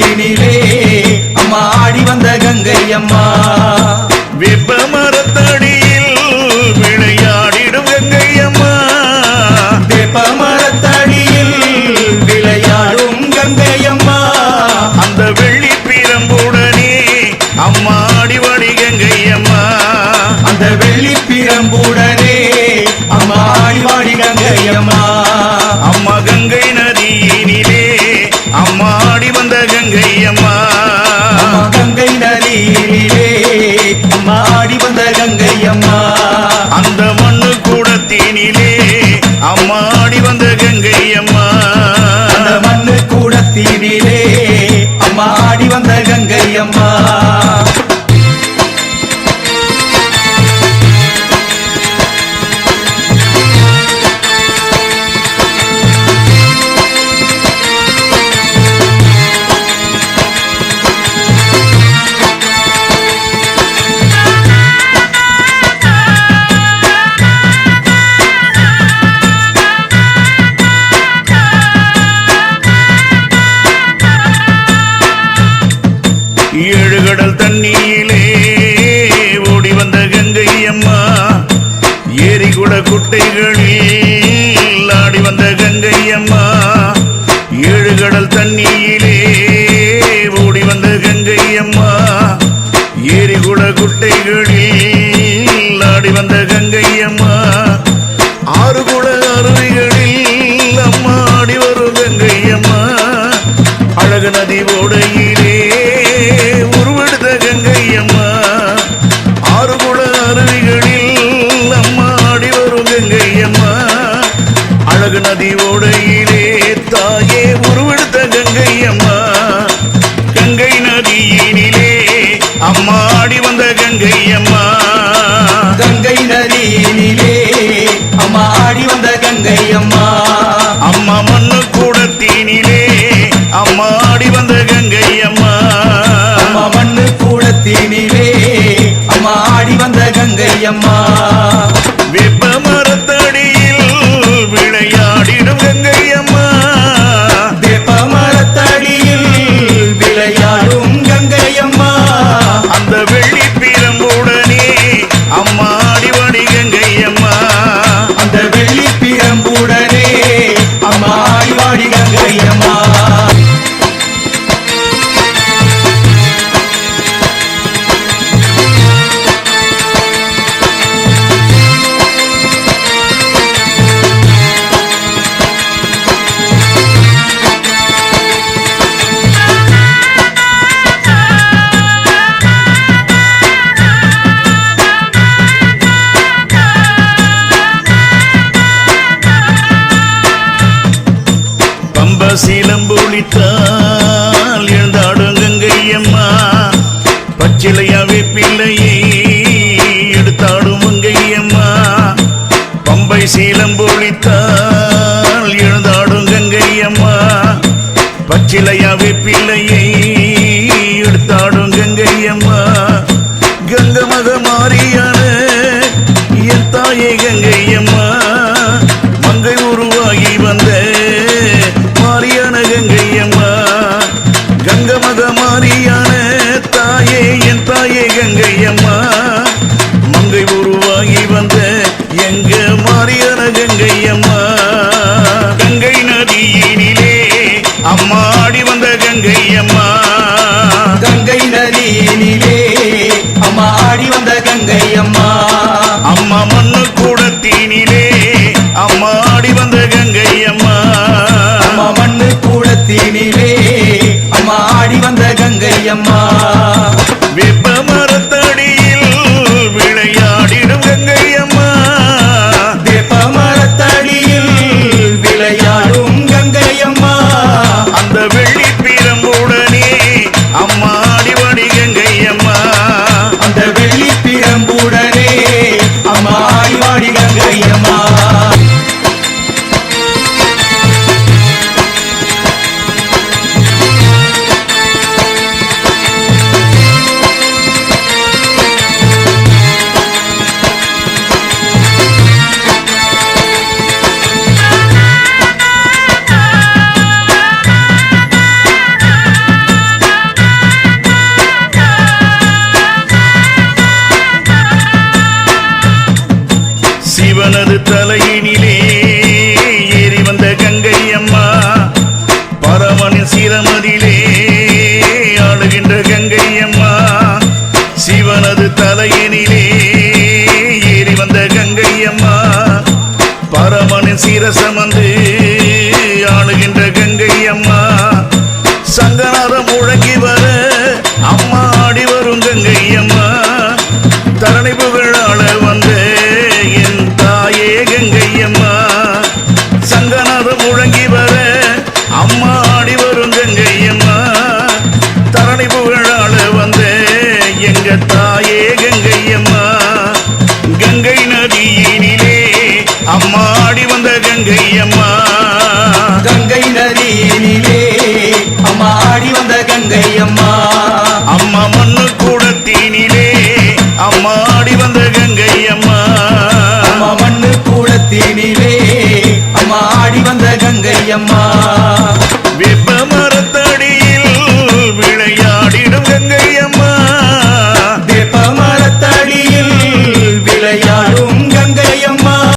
கூடத்தினிலே அம்மா ஆடி வந்த கங்கை அம்மா வேப்ப மரத்தடியில் விளையாடிடும் கங்கை அம்மா வேப்ப மரத்தடியில் விளையாடும் கங்கை அம்மா அந்த வெள்ளி பிரம்புடனே அம்மா ஆடிவாடி கங்கை அம்மா அந்த வெள்ளி பிரம்புடனே அம்மா ஆடிவாடி கங்கை அம்மா அம்மா கங்கை நதியினிலே அம்மா ஆடி வந்த கங்கை அம்மா கங்கை நதியினிலே அம்மா ஆடி வந்த கங்கை அம்மா அந்த மண்ணு கூடத்தினிலே அம்மா ஆடி வந்த கங்கை அம்மா அந்த மண்ணு கூடத்தினிலே அம்மா ஆடி வந்த கங்கை அம்மா ஏழு கடல் தண்ணியிலே ஓடி வந்த கங்கை அம்மா ஏரி குட குட்டைகளில் ஆடி வந்த கங்கை அம்மா ஏழு கடல் தண்ணியிலே ஓடி வந்த கங்கை அம்மா ஏரி குட குட்டைகளில் ஆடி வந்த கங்கை அம்மா ஆறு குட அருவிகளில் அம்மா ஆடி வரும் கங்கை அம்மா அழகு நதி ஓடையிலே உருவெடுத்த கங்கை அம்மா ஆறு குட அருவிகளில் அம்மா ஆடி வரும் கங்கை அம்மா அழகு நதி ஓடையிலே தாயே உருவெடுத்த கங்கை அம்மா கங்கை நதியினிலே அம்மா ஆடி வந்த கங்கை அம்மா கங்கை நதியினிலே அம்மா ஆடி வந்த கங்கை அம்மா அம்மா மண்ணு கூடத்தினிலே அம்மா ஆடி வந்த கங்கை அம்மா அம்மா மண்ணு கூடத்தினிலே அம்மா ஆடி வந்த கங்கை அம்மா வேப்ப மரத்தடியில் விளையாடிடும் கங்கை அம்மா வேப்ப மரத்தடியில் விளையாடும் கங்கை அம்மா அந்த வெள்ளி பிரம்புடனே அம்மா ஆடிவாடி கங்கை அம்மா அந்த வெள்ளி பிரம்புடனே அம்மா ஆடிவாடி கங்கை அம்மா சீலம்பொழித்தால் எழுந்தாடும் கங்கை அம்மா பச்சிலையாவே பிள்ளையை எடுத்தாடும் கங்கை அம்மா பம்பை சீலம்பொழித்தால் எழுந்தாடும் கங்கை அம்மா பச்சிலையாவே பிள்ளையை எடுத்தாடும் கங்கை அம்மா கங்க மக மாறியான என் தாயை கங்கை அம்மா மங்கை உருவாகி வந்த மாரியான கங்கை அம்மா கங்க மக மாரியான தாயே என் தாயே கங்கை அம்மா மங்கை உருவாகி வந்த எங்க மாரியான கங்கை அம்மா கங்கை நதியினிலே அம்மா ஆடி வந்த கங்கை அம்மா கங்கை நதியினிலே அம்மா ஆடி வந்த கங்கை அம்மா அம்மா மண்ணு கூடத்தினிலே அம்மா ஆடி வந்த கங்கை அம்மா அம்மா மண்ணு கூடத்தினிலே அம்மா ஆடி வந்த கங்கை அம்மா வேப்ப மரத்தடியில் விளையாடிடும் கங்கை அம்மா வேப்ப மரத்தடியில் விளையாடும் கங்கை அம்மா அந்த வெள்ளி பிரம்புடனே அம்மா ஆடிவாடி கங்கை அம்மா அந்த வெள்ளி பிரம்புடனே அம்மா ஆடிவாடி கங்கை அம்மா சிவனது தலையினிலே ஏறி வந்த கங்கை அம்மா பரமனின் சிரமதிலே ஆளுகின்ற கங்கை அம்மா சிவனது தலையினிலே ஏறி வந்த கங்கை அம்மா பரமனின் சிரசமந்து ஆளுகின்ற கங்கை அம்மா சங்கநாதம் முழங்கி வர அம்மா ஆடி வரும் கங்கை அம்மா தரணி புகழாள வந்த என் தாயே கங்கை அம்மா சங்கநாதம் முழங்கி வர அம்மா ஆடி வரும் கங்கை அம்மா தரணி புகழாள வந்த எங்க தாயே கங்கை அம்மா கங்கை நதியினிலே அம்மா ஆடி வந்த கங்கை அம்மா கங்கை நதியினிலே அம்மா ஆடி வந்த கங்கை அம்மா அம்மா மண்ணு கூடத்தினிலே அம்மா ஆடி வந்த கங்கை அம்மா அம்மா மண்ணு கூடத்தினிலே அம்மா ஆடி வந்த கங்கை அம்மா வெப்பமர